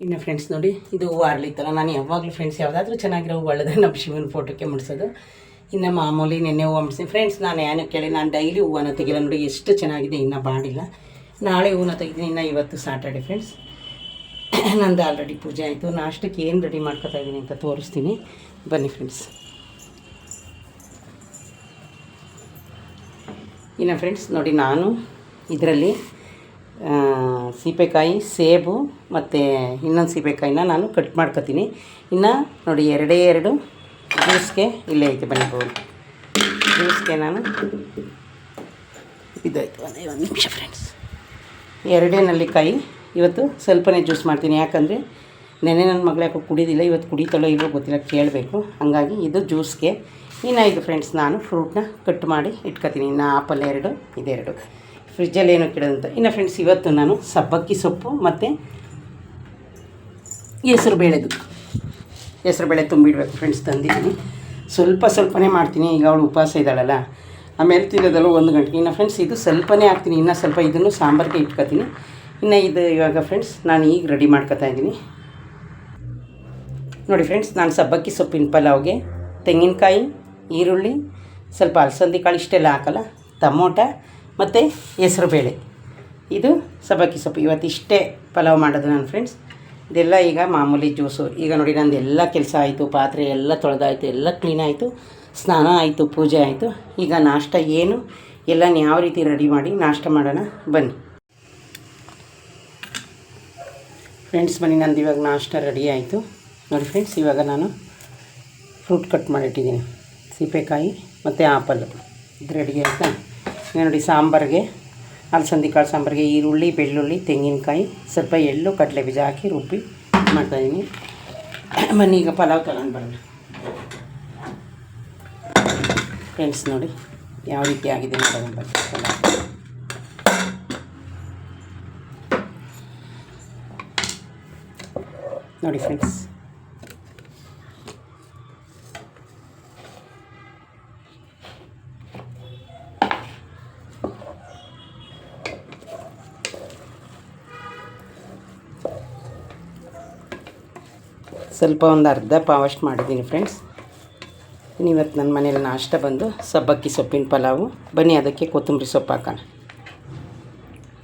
ಇನ್ನು ಫ್ರೆಂಡ್ಸ್ ನೋಡಿ, ಇದು ಹೂವು ಅರಳಿತ್ತಲ್ಲ, ನಾನು ಯಾವಾಗಲೂ ಫ್ರೆಂಡ್ಸ್ ಯಾವುದಾದ್ರೂ ಚೆನ್ನಾಗಿರೋ ಹೂವು ಅಳಿದ್ರೆ ನಮ್ಮ ಶಿವನ ಫೋಟೋಕ್ಕೆ ಮುಡಿಸೋದು. ಇನ್ನು ಮಾಮೂಲಿ ನೆನ್ನೆ ಹೂವು ಮುಡಿಸ್ತೀನಿ ಫ್ರೆಂಡ್ಸ್. ನಾನು ಏನು ಕೇಳಿ, ನಾನು ಡೈಲಿ ಹೂವನ್ನ ತೆಗಿಲ್ಲ ನೋಡಿ, ಎಷ್ಟು ಚೆನ್ನಾಗಿದೆ. ಇನ್ನೂ ಬಾಡಿಲ್ಲ, ನಾಳೆ ಹೂವನ್ನ ತೆಗಿತೀನಿ. ಇನ್ನು ಇವತ್ತು ಸಾಟರ್ಡೆ ಫ್ರೆಂಡ್ಸ್. ನಂದು ಆಲ್ರೆಡಿ ಪೂಜೆ ಆಯಿತು. ನಾಷ್ಟಕ್ಕೆ ಏನು ರೆಡಿ ಮಾಡ್ಕೊತಾ ಇದ್ದೀನಿ ಅಂತ ತೋರಿಸ್ತೀನಿ, ಬನ್ನಿ ಫ್ರೆಂಡ್ಸ್. ಇನ್ನು ಫ್ರೆಂಡ್ಸ್ ನೋಡಿ, ನಾನು ಇದರಲ್ಲಿ ಸೀಬೆಕಾಯಿ, ಸೇಬು ಮತ್ತು ಇನ್ನೊಂದು ಸೀಬೆಕಾಯಿನ ನಾನು ಕಟ್ ಮಾಡ್ಕೊತೀನಿ. ಇನ್ನು ನೋಡಿ, ಎರಡು ಜ್ಯೂಸ್ಗೆ ಇಲ್ಲೇ ಐತೆ, ಬನ್ನಿ ಬೌಲ್ ಜ್ಯೂಸ್ಗೆ ನಾನು ಇದಾಯಿತು. ಒಂದು ನಿಮಿಷ ಫ್ರೆಂಡ್ಸ್. ಎರಡೇ ನಲ್ಲಿಕಾಯಿ ಇವತ್ತು ಸ್ವಲ್ಪನೇ ಜ್ಯೂಸ್ ಮಾಡ್ತೀನಿ, ಯಾಕಂದರೆ ನೆನ್ನೆ ನನ್ನ ಮಗಳು ಯಾಕೋ ಕುಡಿಯೋದಿಲ್ಲ, ಇವತ್ತು ಕುಡಿತಾಳೋ ಇಲ್ಲೋ ಗೊತ್ತಿಲ್ಲ, ಕೇಳಬೇಕು. ಹಾಗಾಗಿ ಇದು ಜ್ಯೂಸ್ಗೆ. ಇನ್ನು ಇದು ಫ್ರೆಂಡ್ಸ್, ನಾನು ಫ್ರೂಟ್ನ ಕಟ್ ಮಾಡಿ ಇಟ್ಕೊತೀನಿ. ಇನ್ನು ಆಪಲ್ 2, ಇದೆರಡು ಫ್ರಿಜ್ಜಲ್ಲಿ ಏನೋ ಕೆಡೋದಂತ. ಇನ್ನು ಫ್ರೆಂಡ್ಸ್, ಇವತ್ತು ನಾನು ಸಬ್ಬಕ್ಕಿ ಸೊಪ್ಪು ಮತ್ತು ಹೆಸರುಬೇಳೆ ತುಂಬಿಡಬೇಕು ಫ್ರೆಂಡ್ಸ್, ತಂದಿದ್ದೀನಿ. ಸ್ವಲ್ಪನೇ ಮಾಡ್ತೀನಿ. ಈಗ ಅವಳು ಉಪವಾಸ ಇದ್ದಾಳಲ್ಲ, ಆಮೇಲೆ ತಿನ್ನೋದಲ್ಲ 1 ಗಂಟೆಗೆ. ಇನ್ನು ಫ್ರೆಂಡ್ಸ್, ಇದು ಸ್ವಲ್ಪನೇ ಹಾಕ್ತೀನಿ, ಇನ್ನೂ ಸ್ವಲ್ಪ ಇದನ್ನು ಸಾಂಬಾರಿಗೆ ಇಟ್ಕೊತೀನಿ. ಇನ್ನು ಇದು ಇವಾಗ ಫ್ರೆಂಡ್ಸ್ ನಾನು ಈಗ ರೆಡಿ ಮಾಡ್ಕೊತಾ ಇದ್ದೀನಿ ನೋಡಿ ಫ್ರೆಂಡ್ಸ್. ನಾನು ಸಬ್ಬಕ್ಕಿ ಸೊಪ್ಪಿನ ಪಲಾವ್ಗೆ ತೆಂಗಿನಕಾಯಿ, ಈರುಳ್ಳಿ, ಸ್ವಲ್ಪ ಅಲಸಂದಿ ಕಾಳು ಇಷ್ಟೆಲ್ಲ ಹಾಕಲ್ಲ, ಟೊಮೊಟ ಮತ್ತು ಹೆಸರುಬೇಳೆ, ಇದು ಸಬ್ಬಕ್ಕಿ ಸೊಪ್ಪು. ಇವತ್ತು ಇಷ್ಟೇ ಪಲಾವ್ ಮಾಡೋದು ನಾನು ಫ್ರೆಂಡ್ಸ್. ಇದೆಲ್ಲ ಈಗ ಮಾಮೂಲಿ ಜ್ಯೂಸು. ಈಗ ನೋಡಿ, ನಂದು ಎಲ್ಲ ಕೆಲಸ ಆಯಿತು, ಪಾತ್ರೆ ಎಲ್ಲ ತೊಳೆದಾಯಿತು, ಎಲ್ಲ ಕ್ಲೀನ್ ಆಯಿತು, ಸ್ನಾನ ಆಯಿತು, ಪೂಜೆ ಆಯಿತು. ಈಗ ನಾಷ್ಟ ಏನು ಎಲ್ಲ ಯಾವ ರೀತಿ ರೆಡಿ ಮಾಡಿ ನಾಷ್ಟ ಮಾಡೋಣ ಬನ್ನಿ ಫ್ರೆಂಡ್ಸ್. ಬನ್ನಿ, ನಂದು ಇವಾಗ ನಾಷ್ಟ ರೆಡಿ ಆಯಿತು ನೋಡಿ ಫ್ರೆಂಡ್ಸ್. ಇವಾಗ ನಾನು ಫ್ರೂಟ್ ಕಟ್ ಮಾಡಿಟ್ಟಿದ್ದೀನಿ, ಸೀಬೆಕಾಯಿ ಮತ್ತು ಆಪಲ್, ಇದು ರೆಡಿ ಆಯಿತಾ. ಈಗ ನೋಡಿ, ಸಾಂಬಾರಿಗೆ ಅಲಸಂದಿ ಕಾಳು ಸಾಂಬಾರಿಗೆ ಈರುಳ್ಳಿ, ಬೆಳ್ಳುಳ್ಳಿ, ತೆಂಗಿನಕಾಯಿ, ಸ್ವಲ್ಪ ಎಳ್ಳು, ಕಡಲೆ ಬೀಜ ಹಾಕಿ ರುಬ್ಬಿ ಮಾಡ್ತಾಯಿದ್ದೀನಿ. ಬನ್ನಿ ಈಗ ಪಲಾವ್ ತಗೊಂಡು ಬರೋಣ ಫ್ರೆಂಡ್ಸ್. ನೋಡಿ ಯಾವ ರೀತಿ ಆಗಿದೆ ನೋಡೋಣ ಬನ್ನಿ ಪಲಾವ್. ನೋಡಿ ಫ್ರೆಂಡ್ಸ್, ಸ್ವಲ್ಪ ಒಂದು ಅರ್ಧ ಪಾವಷ್ಟು ಮಾಡಿದ್ದೀನಿ ಫ್ರೆಂಡ್ಸ್. ಇವತ್ತು ನನ್ನ ಮನೇಲಿ ನಾಷ್ಟ ಬಂದು ಸಬ್ಬಕ್ಕಿ ಸೊಪ್ಪಿನ ಪಲಾವು. ಬನ್ನಿ ಅದಕ್ಕೆ ಕೊತ್ತಂಬರಿ ಸೊಪ್ಪು ಹಾಕೋಣ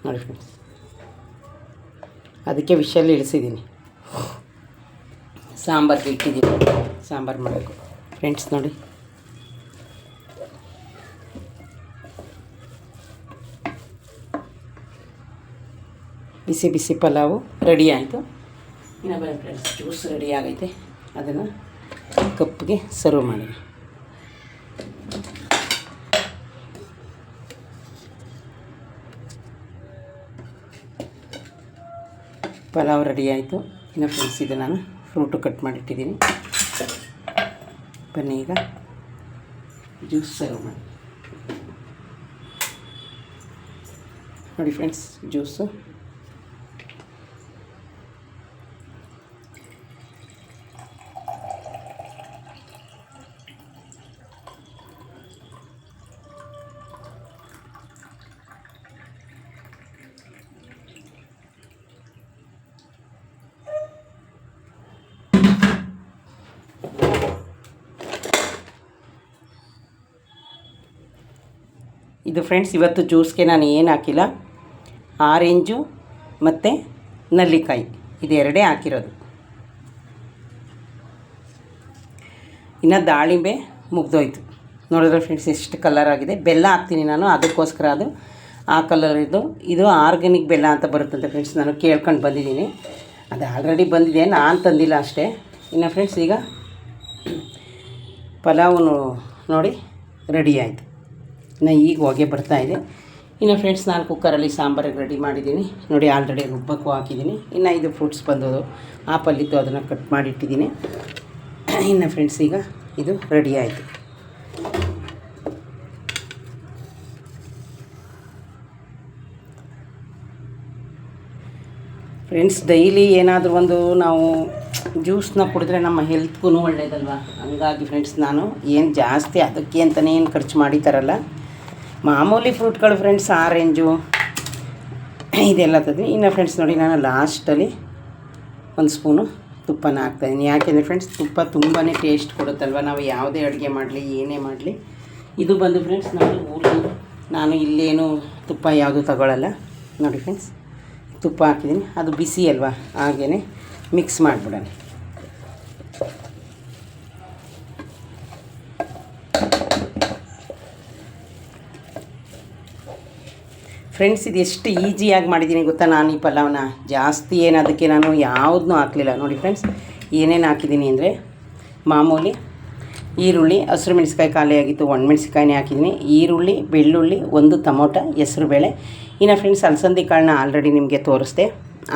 ನೋಡಿ ಫ್ರೆಂಡ್ಸ್. ಅದಕ್ಕೆ ವಿಷಲ್ ಇಳಿಸಿದ್ದೀನಿ, ಸಾಂಬಾರಿಗೆ ಇಟ್ಟಿದ್ದೀನಿ, ಸಾಂಬಾರು ಮಾಡಬೇಕು ಫ್ರೆಂಡ್ಸ್. ನೋಡಿ ಬಿಸಿ ಬಿಸಿ ಪಲಾವು ರೆಡಿ ಆಯಿತು. ಇನ್ನು ಬನ್ನಿ ಫ್ರೆಂಡ್ಸ್, ಜ್ಯೂಸ್ ರೆಡಿ ಆಗೈತೆ, ಅದನ್ನು ಕಪ್ಪಿಗೆ ಸರ್ವ್ ಮಾಡಿ. ಪಲಾವ್ ರೆಡಿ ಆಯಿತು. ಇನ್ನು ಫ್ರೆಂಡ್ಸ್, ಇದು ನಾನು ಫ್ರೂಟು ಕಟ್ ಮಾಡಿಟ್ಟಿದ್ದೀನಿ. ಬನ್ನಿ ಈಗ ಜ್ಯೂಸ್ ಸರ್ವ್ ಮಾಡಿ ನೋಡಿ ಫ್ರೆಂಡ್ಸ್. ಜ್ಯೂಸು ಇದು ಫ್ರೆಂಡ್ಸ್, ಇವತ್ತು ಜ್ಯೂಸ್ಗೆ ನಾನು ಏನು ಹಾಕಿಲ್ಲ, ಆರೆಂಜು ಮತ್ತು ನಲ್ಲಿಕಾಯಿ ಇದೆರಡೇ ಹಾಕಿರೋದು. ಇನ್ನು ದಾಳಿಂಬೆ ಮುಗ್ದೋಯ್ತು ನೋಡಿದ್ರೆ ಫ್ರೆಂಡ್ಸ್, ಎಷ್ಟು ಕಲರ್ ಆಗಿದೆ. ಬೆಲ್ಲ ಹಾಕ್ತೀನಿ ನಾನು, ಅದಕ್ಕೋಸ್ಕರ ಅದು ಆ ಕಲರ್ ಇದು ಆರ್ಗ್ಯಾನಿಕ್ ಬೆಲ್ಲ ಅಂತ ಬರುತ್ತಂತೆ ಫ್ರೆಂಡ್ಸ್. ನಾನು ಕೇಳ್ಕೊಂಡು ಬಂದಿದ್ದೀನಿ, ಅದು ಆಲ್ರೆಡಿ ಬಂದಿದೆ, ನಾನು ತಂದಿಲ್ಲ ಅಷ್ಟೇ. ಇನ್ನು ಫ್ರೆಂಡ್ಸ್, ಈಗ ಪಲಾವು ನೋಡಿ ರೆಡಿ ಆಯಿತು. ಇನ್ನು ಈಗ ಹೊಗೆ ಬರ್ತಾಯಿದೆ. ಇನ್ನು ಫ್ರೆಂಡ್ಸ್, ನಾನು ಕುಕ್ಕರಲ್ಲಿ ಸಾಂಬಾರಿಗೆ ರೆಡಿ ಮಾಡಿದ್ದೀನಿ ನೋಡಿ, ಆಲ್ರೆಡಿ ರುಬ್ಬಕ್ಕೂ ಹಾಕಿದ್ದೀನಿ. ಇನ್ನು ಇದು ಫ್ರೂಟ್ಸ್ ಬಂದೋದು, ಆಪಲ್ ಇತ್ತು, ಅದನ್ನು ಕಟ್ ಮಾಡಿಟ್ಟಿದ್ದೀನಿ. ಇನ್ನು ಫ್ರೆಂಡ್ಸ್, ಈಗ ಇದು ರೆಡಿ ಆಯಿತು. ಫ್ರೆಂಡ್ಸ್, ಡೈಲಿ ಏನಾದರೂ ಒಂದು ನಾವು ಜ್ಯೂಸನ್ನ ಕುಡಿದ್ರೆ ನಮ್ಮ ಹೆಲ್ತ್ಗೂ ಒಳ್ಳೆಯದಲ್ವ. ಹಂಗಾಗಿ ಫ್ರೆಂಡ್ಸ್, ನಾನು ಏನು ಜಾಸ್ತಿ ಅದಕ್ಕೆ ಅಂತಲೇ ಏನು ಖರ್ಚು ಮಾಡಿ ತರಲ್ಲ, ಮಾಮೂಲಿ ಫ್ರೂಟ್ಗಳು ಫ್ರೆಂಡ್ಸ್, ಆರೆಂಜು ಇದೆಲ್ಲ ತಂದು. ಇನ್ನು ಫ್ರೆಂಡ್ಸ್ ನೋಡಿ, ನಾನು ಲಾಸ್ಟಲ್ಲಿ ಒಂದು ಸ್ಪೂನು ತುಪ್ಪನ ಹಾಕ್ತಾಯಿದ್ದೀನಿ. ಯಾಕೆಂದರೆ ಫ್ರೆಂಡ್ಸ್ ತುಪ್ಪ ತುಂಬಾ ಟೇಸ್ಟ್ ಕೊಡುತ್ತಲ್ವ, ನಾವು ಯಾವುದೇ ಅಡುಗೆ ಮಾಡಲಿ ಏನೇ ಮಾಡಲಿ. ಇದು ಬಂದು ಫ್ರೆಂಡ್ಸ್ ನಾನು ಇಲ್ಲೇನು ತುಪ್ಪ ಯಾವುದು ತಗೊಳ್ಳಲ್ಲ ನೋಡಿ ಫ್ರೆಂಡ್ಸ್. ತುಪ್ಪ ಹಾಕಿದ್ದೀನಿ, ಅದು ಬಿಸಿ ಅಲ್ವಾ, ಹಾಗೇ ಮಿಕ್ಸ್ ಮಾಡಿಬಿಡೋಣ. ಫ್ರೆಂಡ್ಸ್ ಇದು ಎಷ್ಟು ಈಸಿಯಾಗಿ ಮಾಡಿದ್ದೀನಿ ಗೊತ್ತಾ. ನಾನು ಈ ಪಲಾವ್ನ ಜಾಸ್ತಿ ಏನು ಅದಕ್ಕೆ ನಾನು ಯಾವುದನ್ನೂ ಹಾಕಲಿಲ್ಲ ನೋಡಿ ಫ್ರೆಂಡ್ಸ್. ಏನೇನು ಹಾಕಿದ್ದೀನಿ ಅಂದರೆ ಮಾಮೂಲಿ ಈರುಳ್ಳಿ, ಹಸಿರು ಮೆಣಸಿಕಾಯಿ ಖಾಲಿಯಾಗಿತ್ತು, ಒಣಮೆಣಸಿಕಾಯಿನೇ ಹಾಕಿದ್ದೀನಿ, ಈರುಳ್ಳಿ, ಬೆಳ್ಳುಳ್ಳಿ, ಒಂದು ಟೊಮೊಟೊ, ಹೆಸರುಬೇಳೆ. ಇನ್ನು ಫ್ರೆಂಡ್ಸ್ ಅಲಸಂದಿ ಕಾಳನ್ನ ಆಲ್ರೆಡಿ ನಿಮಗೆ ತೋರಿಸ್ದೆ,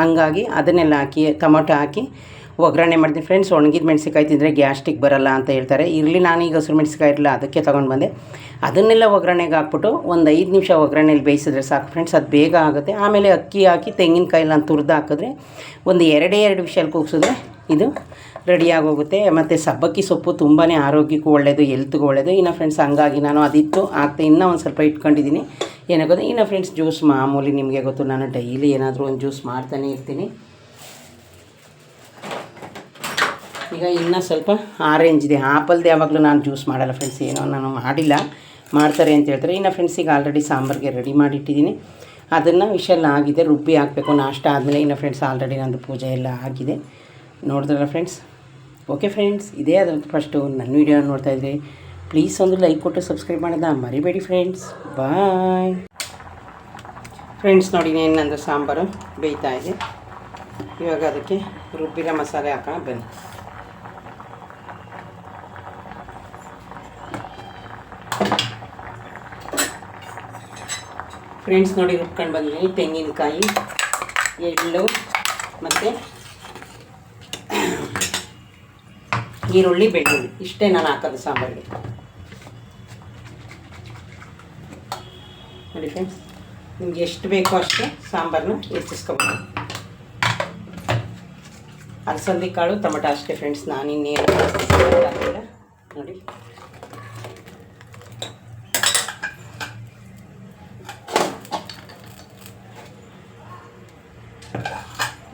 ಹಂಗಾಗಿ ಅದನ್ನೆಲ್ಲ ಹಾಕಿ ಟೊಮೊಟೊ ಹಾಕಿ ಒಗ್ಗರಣೆ ಮಾಡ್ತೀನಿ ಫ್ರೆಂಡ್ಸ್. ಒಣಗಿದ ಮೆಣಸಿಕಾಯಿ ತಿಂದರೆ ಗ್ಯಾಸ್ಟ್ರಿಕ್ ಬರಲ್ಲ ಅಂತ ಹೇಳ್ತಾರೆ. ಇರಲಿ, ನಾನೀಗ ಹಸಿರು ಮೆಣಸಿಕಾಯಿ ಇರಲಿಲ್ಲ, ಅದಕ್ಕೆ ತೊಗೊಂಡು ಬಂದೆ. ಅದನ್ನೆಲ್ಲ ಒಗ್ಗರಣೆಗೆ ಹಾಕ್ಬಿಟ್ಟು ಒಂದು 5 ನಿಮಿಷ ಒಗ್ಗರಣೆಯಲ್ಲಿ ಬೇಯಿಸಿದ್ರೆ ಸಾಕು ಫ್ರೆಂಡ್ಸ್, ಅದು ಬೇಗ ಆಗುತ್ತೆ. ಆಮೇಲೆ ಅಕ್ಕಿ ಹಾಕಿ ತೆಂಗಿನಕಾಯಿಲ್ಲ ತುರಿದು ಹಾಕಿದ್ರೆ ಒಂದು 2 ವಿಷಲ್ ಕೂಗಿಸಿದ್ರೆ ಇದು ರೆಡಿಯಾಗೋಗುತ್ತೆ. ಮತ್ತು ಸಬ್ಬಕ್ಕಿ ಸೊಪ್ಪು ತುಂಬಾ ಆರೋಗ್ಯಕ್ಕೂ ಒಳ್ಳೆಯದು, ಹೆಲ್ತ್ಗೂ ಒಳ್ಳೆಯದು. ಇನ್ನು ಫ್ರೆಂಡ್ಸ್ ಹಂಗಾಗಿ ನಾನು ಅದಿತ್ತು ಹಾಕ್ತೆ, ಇನ್ನೂ ಒಂದು ಸ್ವಲ್ಪ ಇಟ್ಕೊಂಡಿದ್ದೀನಿ. ಏನಾಗೋದು ಇನ್ನು ಫ್ರೆಂಡ್ಸ್ ಜ್ಯೂಸ್ ಮಾಮೂಲಿ ನಿಮಗೆ ಗೊತ್ತು, ನಾನು ಡೈಲಿ ಏನಾದರೂ ಒಂದು ಜ್ಯೂಸ್ ಮಾಡ್ತಾನೆ ಇರ್ತೀನಿ. ಈಗ ಇನ್ನೂ ಸ್ವಲ್ಪ ಆರೆಂಜ್ ಇದೆ, ಆಪಲ್ದು ಯಾವಾಗಲೂ ನಾನು ಜ್ಯೂಸ್ ಮಾಡಲ್ಲ ಫ್ರೆಂಡ್ಸ್, ಏನೋ ನಾನು ಮಾಡಿಲ್ಲ, ಮಾಡ್ತಾರೆ ಅಂತ ಹೇಳ್ತಾರೆ. ಇನ್ನು ಫ್ರೆಂಡ್ಸ್ ಈಗ ಆಲ್ರೆಡಿ ಸಾಂಬಾರಿಗೆ ರೆಡಿ ಮಾಡಿಟ್ಟಿದ್ದೀನಿ, ಅದನ್ನು ವಿಷಲ್ ಆಗಿದೆ, ರುಬ್ಬಿ ಹಾಕಬೇಕು ನಾಷ್ಟ ಆದಮೇಲೆ. ಇನ್ನು ಫ್ರೆಂಡ್ಸ್ ಆಲ್ರೆಡಿ ನಂದು ಪೂಜೆ ಎಲ್ಲ ಆಗಿದೆ, ನೋಡಿದ್ರಲ್ಲ ಫ್ರೆಂಡ್ಸ್. ಓಕೆ ಫ್ರೆಂಡ್ಸ್, ಇದೇ ಅದಂತ ಫಸ್ಟು ನನ್ನ ವೀಡಿಯೋ ನೋಡ್ತಾಯಿದ್ರಿ, ಪ್ಲೀಸ್ ಒಂದು ಲೈಕ್ ಕೊಟ್ಟು ಸಬ್ಸ್ಕ್ರೈಬ್ ಮಾಡೋದನ್ನ ಮರಿಬೇಡಿ ಫ್ರೆಂಡ್ಸ್. Bye friends. ನೋಡಿ ನಂದು ಸಾಂಬಾರು ಬೇಯ್ತಾ ಇದೆ, ಇವಾಗ ಅದಕ್ಕೆ ರುಬ್ಬಿರೋ ಮಸಾಲೆ ಹಾಕೋಣ ಬನ್ನಿ. ಫ್ರೆಂಡ್ಸ್ ನೋಡಿ ರುಬ್ಕೊಂಡು ಬಂದಿದ್ದೀನಿ, ತೆಂಗಿನಕಾಯಿ, ಎಳ್ಳು ಮತ್ತು ಈರುಳ್ಳಿ, ಬೆಳ್ಳುಳ್ಳಿ, ಇಷ್ಟೇ ನಾನು ಹಾಕೋದು ಸಾಂಬಾರಿಗೆ. ನೋಡಿ ಫ್ರೆಂಡ್ಸ್, ನಿಮ್ಗೆ ಎಷ್ಟು ಬೇಕೋ ಅಷ್ಟು ಸಾಂಬಾರನ್ನ ಹೆಚ್ಚಿಸ್ಕೊಬೋದು. ಅಲಸಂದಿ ಕಾಳು, ಟೊಮೊಟೊ ಅಷ್ಟೇ ಫ್ರೆಂಡ್ಸ್, ನಾನು ಇನ್ನೇನು ಹಾಕಿಲ್ಲ ನೋಡಿ.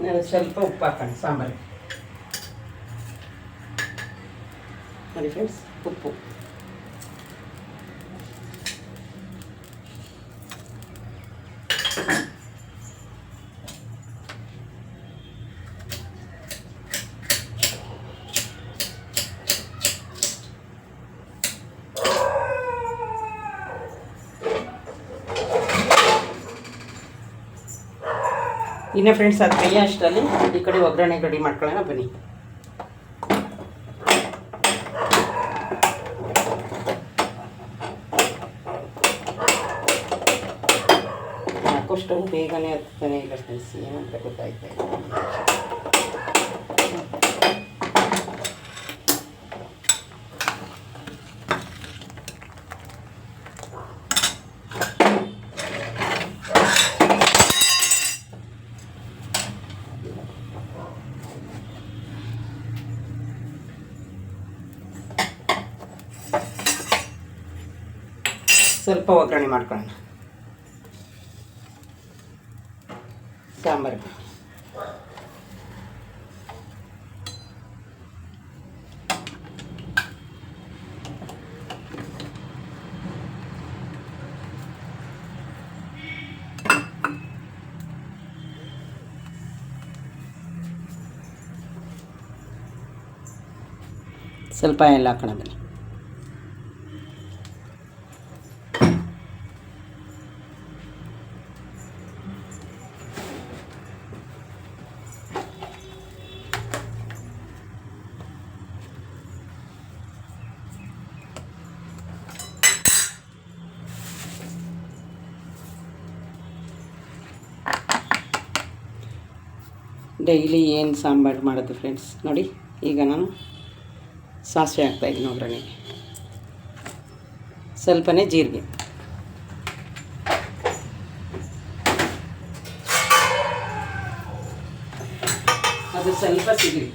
ನಾನು ಸ್ವಲ್ಪ ಉಪ್ಪು ಹಾಕೋಣ ಸಾಂಬಾರಿಗೆ ನೋಡಿ ಫ್ರೆಂಡ್ಸ್, ಉಪ್ಪು. ಇನ್ನು ಫ್ರೆಂಡ್ಸ್ ಅದು ಬೇಯ ಅಷ್ಟರಲ್ಲಿ ಈ ಕಡೆ ಒಗ್ಗರಣೆ ರೆಡಿ ಮಾಡ್ಕೊಳ್ಳೋಣ ಬನ್ನಿ. ಯಾಕೋ ಸ್ಟವ್ ಬೇಗನೆ ಹತ್ತಾನೆ ಇಲ್ಲ ಫ್ರೆಂಡ್ಸ್, ಏನಂತ ಗೊತ್ತಾಯ್ತಾ ಇಲ್ಲ. ಸ್ವಲ್ಪ ಒಗ್ಗರಣೆ ಮಾಡ್ಕೊಳ್ಳೋಣ ಸಾಂಬಾರು. ಸ್ವಲ್ಪ ಎಲ್ಲ ಹಾಕೋಣ ಬನ್ನಿ. ಡೈಲಿ ಏನು ಸಾಂಬಾರು ಮಾಡೋದು ಫ್ರೆಂಡ್ಸ್ ನೋಡಿ. ಈಗ ನಾನು ಸಾಸಿವೆ ಹಾಕ್ತಾಯಿದ್ದೀನಿ ಒಗ್ಗರಣೆಗೆ, ಸ್ವಲ್ಪನೇ ಜೀರಿಗೆ, ಅದು ಸ್ವಲ್ಪ ಸಿಗಲಿ.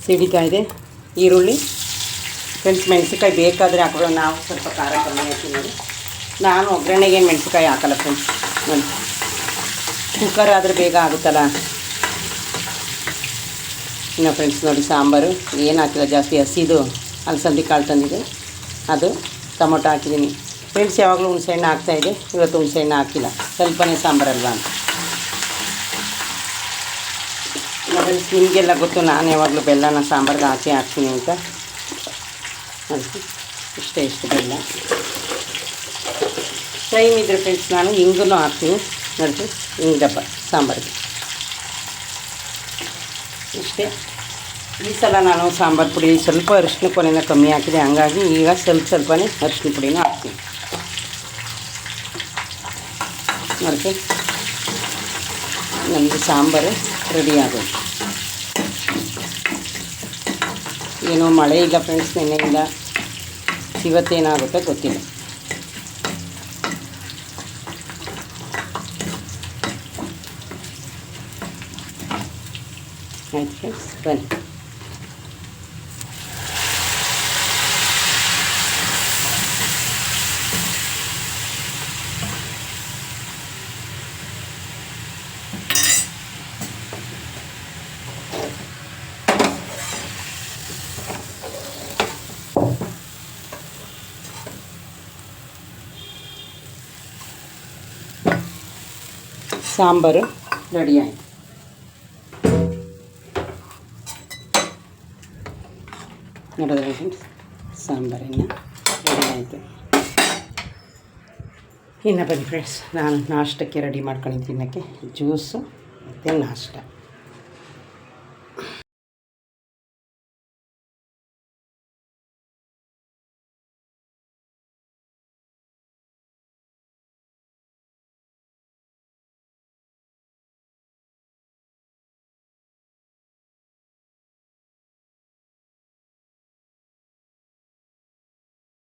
ಸಿಡಿತಾ ಇದೆ. ಈರುಳ್ಳಿ ಫ್ರೆಂಡ್ಸ್, ಮೆಣಸಿನ್ಕಾಯಿ ಬೇಕಾದರೆ ಹಾಕೋದು, ನಾವು ಸ್ವಲ್ಪ ಖಾರ ಕಮ್ಮಿ ಹಾಕಿ ನೋಡಿ. ನಾನು ಒಗ್ಗರಣೆಗೆ ಮೆಣಸಿನ್ಕಾಯಿ ಹಾಕಲ್ಲ ಫ್ರೆಂಡ್ಸ್, ನೋಡಿ ಕುಕ್ಕರ್ ಆದರೆ ಬೇಗ ಆಗುತ್ತಲ್ಲ. ಇನ್ನು ಫ್ರೆಂಡ್ಸ್ ನೋಡಿ, ಸಾಂಬಾರು ಏನು ಹಾಕಿಲ್ಲ ಜಾಸ್ತಿ, ಹಸಿದು ಅಲಸಂದಿ ಕಾಳು ತಂದಿದೆ, ಅದು ಟೊಮೊಟೊ ಹಾಕಿದ್ದೀನಿ ಫ್ರೆಂಡ್ಸ್. ಯಾವಾಗಲೂ ಹುಣಸೆಹಣ್ಣು ಹಾಕ್ತಾಯಿದೆ, ಇವತ್ತು ಹುಣಸೆಹಣ್ಣು ಹಾಕಿಲ್ಲ, ಸ್ವಲ್ಪನೇ ಸಾಂಬಾರಲ್ವಾ ಅಂತ. ಫ್ರೆಂಡ್ಸ್, ನಿಮಗೆಲ್ಲ ಗೊತ್ತು ನಾನು ಯಾವಾಗಲೂ ಬೆಲ್ಲನ ಸಾಂಬಾರ್ಗೆ ಹಾಕ್ತೀನಿ ಅಂತ. ನೋಡಿ ಇಷ್ಟು ಬೆಲ್ಲ. ಟೈಮ್ ಇದ್ದರೆ ಫ್ರೆಂಡ್ಸ್ ನಾನು ಹಿಂಗೂ ಹಾಕ್ತೀನಿ ನೋಡಿ, ಹಿಂಗೆ ಡಬ್ಬ ಸಾಂಬಾರಿಗೆ. ಇಷ್ಟೇ. ಈ ಸಲ ನಾನು ಸಾಂಬಾರು ಪುಡಿ ಸ್ವಲ್ಪ ಅರಿಶಿನ ಕೊನೆಯಿಂದ ಕಮ್ಮಿ ಹಾಕಿದೆ, ಹಂಗಾಗಿ ಈಗ ಸ್ವಲ್ಪನೇ ಅರಿಶಿನ ಪುಡಿನ ಹಾಕ್ತೀನಿ ನೋಡಿ. ನಮಗೆ ಸಾಂಬಾರು ರೆಡಿ ಆಗೋದು. ಏನೋ ಮಳೆ ಇಲ್ಲ ಫ್ರೆಂಡ್ಸ್, ನಿನ್ನೆಯಿಂದ. ಇವತ್ತೇನಾಗುತ್ತೆ ಗೊತ್ತಿಲ್ಲ. ಆಯ್ತು ಫ್ರೆಂಡ್ಸ್, ಬನ್ನಿ. ಸಾಂಬಾರು ರೆಡಿ ಆಯಿತು. ನೋಡಿದ್ರೆ ಫ್ರೆಂಡ್ಸ್, ಸಾಂಬಾರಿನ ರೆಡಿ ಆಯಿತು. ಇನ್ನು ಬನ್ನಿ ಫ್ರೆಂಡ್ಸ್, ನಾನು ನಾಷ್ಟಕ್ಕೆ ರೆಡಿ ಮಾಡ್ಕೊಂಡಿದ್ದೀನಿ. ತಿನ್ನೋಕ್ಕೆ ಜ್ಯೂಸು ಮತ್ತು ನಾಷ್ಟ.